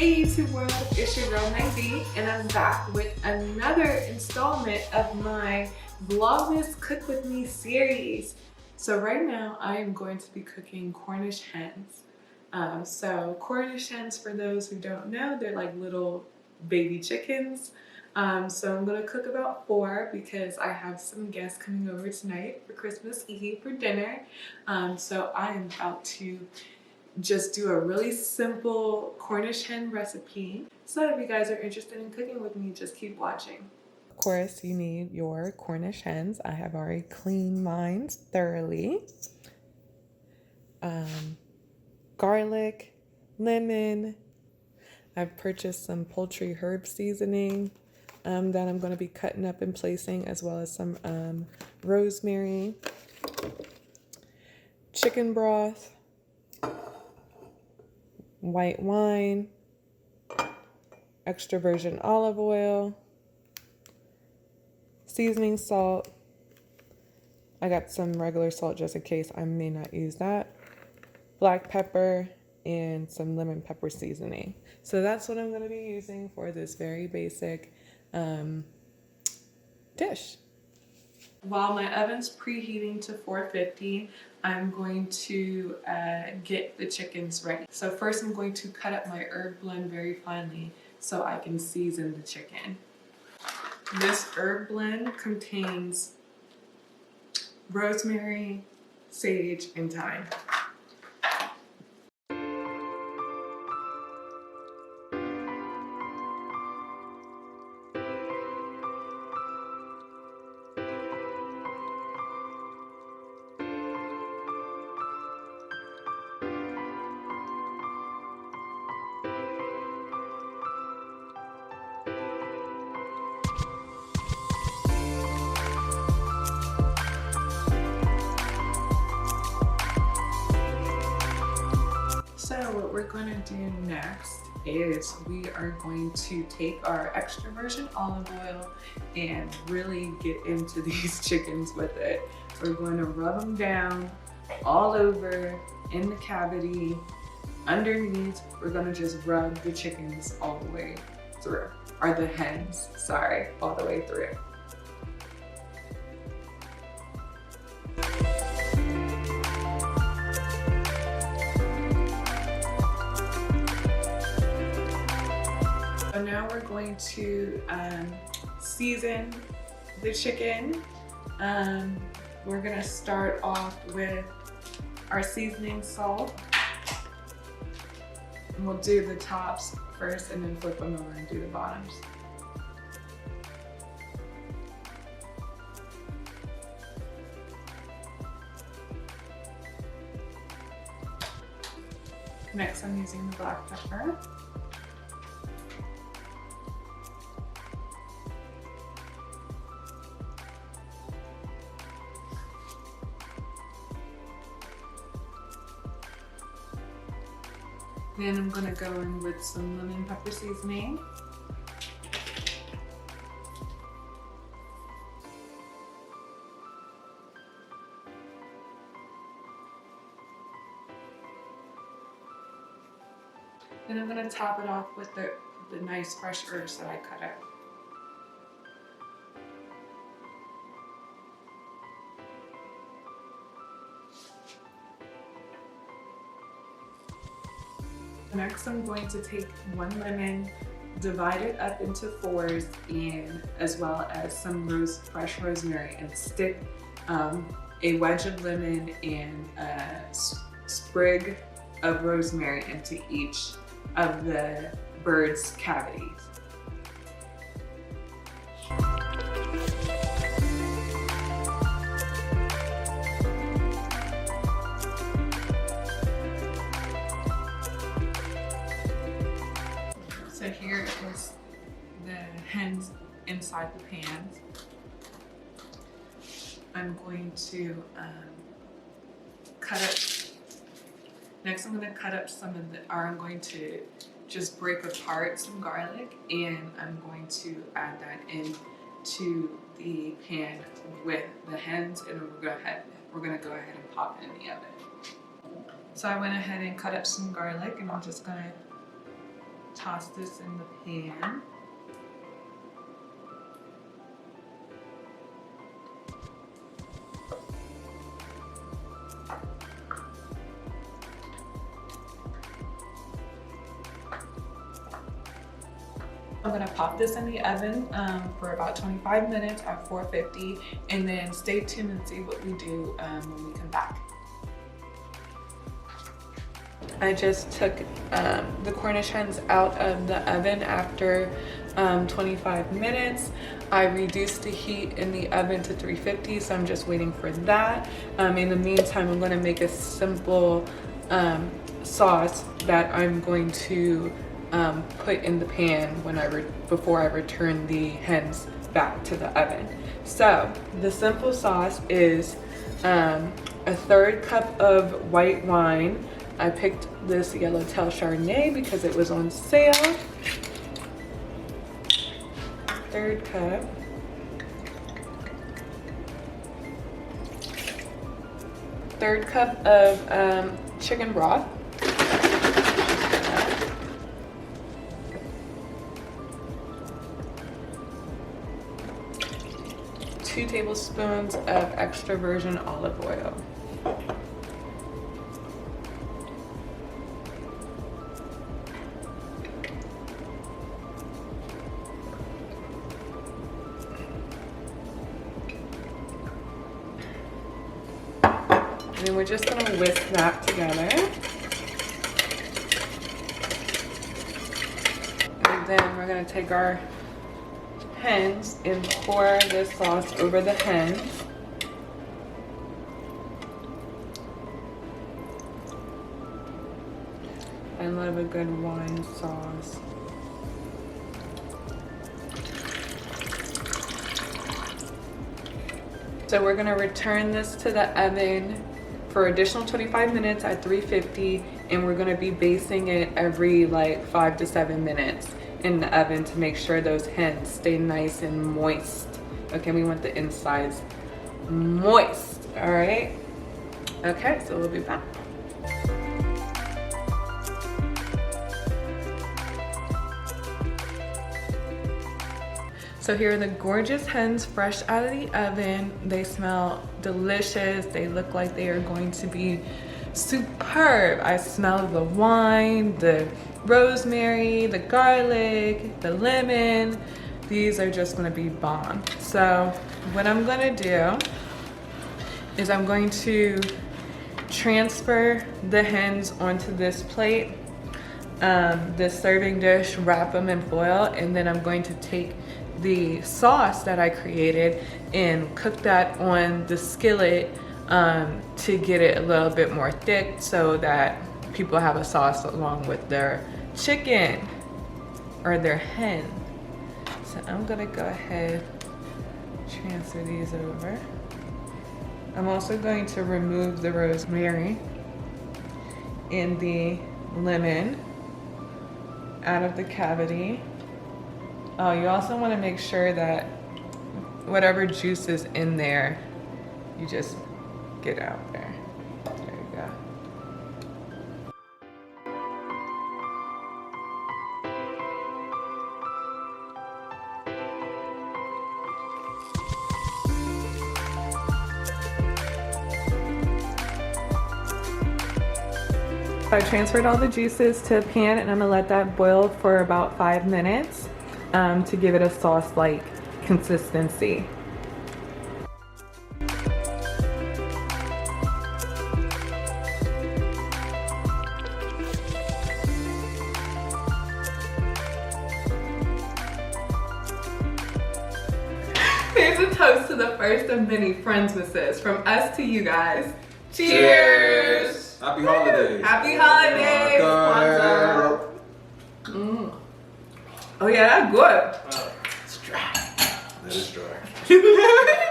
Hey YouTube world, it's your girl Maggie, and I'm back with another installment of my Vlogmas Cook With Me series. So right now I am going to be cooking Cornish hens. So Cornish hens, for those who don't know, they're like little baby chickens. So I'm gonna cook about 4 because I have some guests coming over tonight for Christmas Eve for dinner. So I am about to just do a really simple Cornish hen recipe. So if you guys are interested in cooking with me, just keep watching. Of course, you need your Cornish hens. I have already cleaned mine thoroughly. Garlic, lemon. I've purchased some poultry herb seasoning that I'm going to be cutting up and placing, as well as some rosemary, chicken broth, white wine, extra virgin olive oil, seasoning salt. I got some regular salt just in case I may not use that. Black pepper and some lemon pepper seasoning. So that's what I'm going to be using for this very basic dish. While my oven's preheating to 450, I'm going to get the chickens ready. So first I'm going to cut up my herb blend very finely so I can season the chicken. This herb blend contains rosemary, sage, and thyme. So what we're going to do next is we are going to take our extra virgin olive oil and really get into these chickens with it. We're going to rub them down all over in the cavity. Underneath, we're going to just rub the chickens all the way through, or the hens, sorry, all the way through. So now we're going to season the chicken. We're gonna start off with our seasoning salt. And we'll do the tops first and then flip them over and do the bottoms. Next, I'm using the black pepper. Then I'm going to go in with some lemon pepper seasoning. Then I'm going to top it off with the nice fresh herbs that I cut up. Next, I'm going to take 1 lemon, divide it up into 4s, and as well as some fresh rosemary, and stick a wedge of lemon and a sprig of rosemary into each of the bird's cavities. So here is the hens inside the pan. I'm going to cut up, next I'm going to cut up some of I'm going to just break apart some garlic, and I'm going to add that in to the pan with the hens, and we're going to go ahead and pop it in the oven. So I went ahead and cut up some garlic, and I'm just going to toss this in the pan. I'm gonna pop this in the oven for about 25 minutes at 450, and then stay tuned and see what we do when we come back. I just took the Cornish hens out of the oven after 25 minutes. I reduced the heat in the oven to 350, so I'm just waiting for that. In the meantime, I'm gonna make a simple sauce that I'm going to put in the pan before I return the hens back to the oven. So the simple sauce is a 1/3 cup of white wine. I picked this Yellowtail Chardonnay because it was on sale. 1/3 cup. Third cup of chicken broth. 2 tablespoons of extra virgin olive oil. And then we're just gonna whisk that together. And then we're gonna take our hens and pour this sauce over the hens. I love a good wine sauce. So we're gonna return this to the oven for additional 25 minutes at 350, and we're gonna be basting it every like 5 to 7 minutes in the oven to make sure those hens stay nice and moist. Okay, we want the insides moist, all right? Okay, so we'll be back. So here are the gorgeous hens fresh out of the oven. They smell delicious. They look like they are going to be superb. I smell the wine, the rosemary, the garlic, the lemon. These are just gonna be bomb. So what I'm gonna do is I'm going to transfer the hens onto this plate, this serving dish, wrap them in foil, and then I'm going to take the sauce that I created and cook that on the skillet to get it a little bit more thick so that people have a sauce along with their chicken or their hen. So I'm gonna go ahead, transfer these over. I'm also going to remove the rosemary and the lemon out of the cavity. Oh, you also want to make sure that whatever juice is in there, you just get out there. There you go. I transferred all the juices to a pan, and I'm gonna let that boil for about 5 minutes to give it a sauce-like consistency. Here's a toast to the first of many Friendsmases from us to you guys. Cheers! Happy holidays! Happy holidays! Oh yeah, that's good. It's dry. That is dry.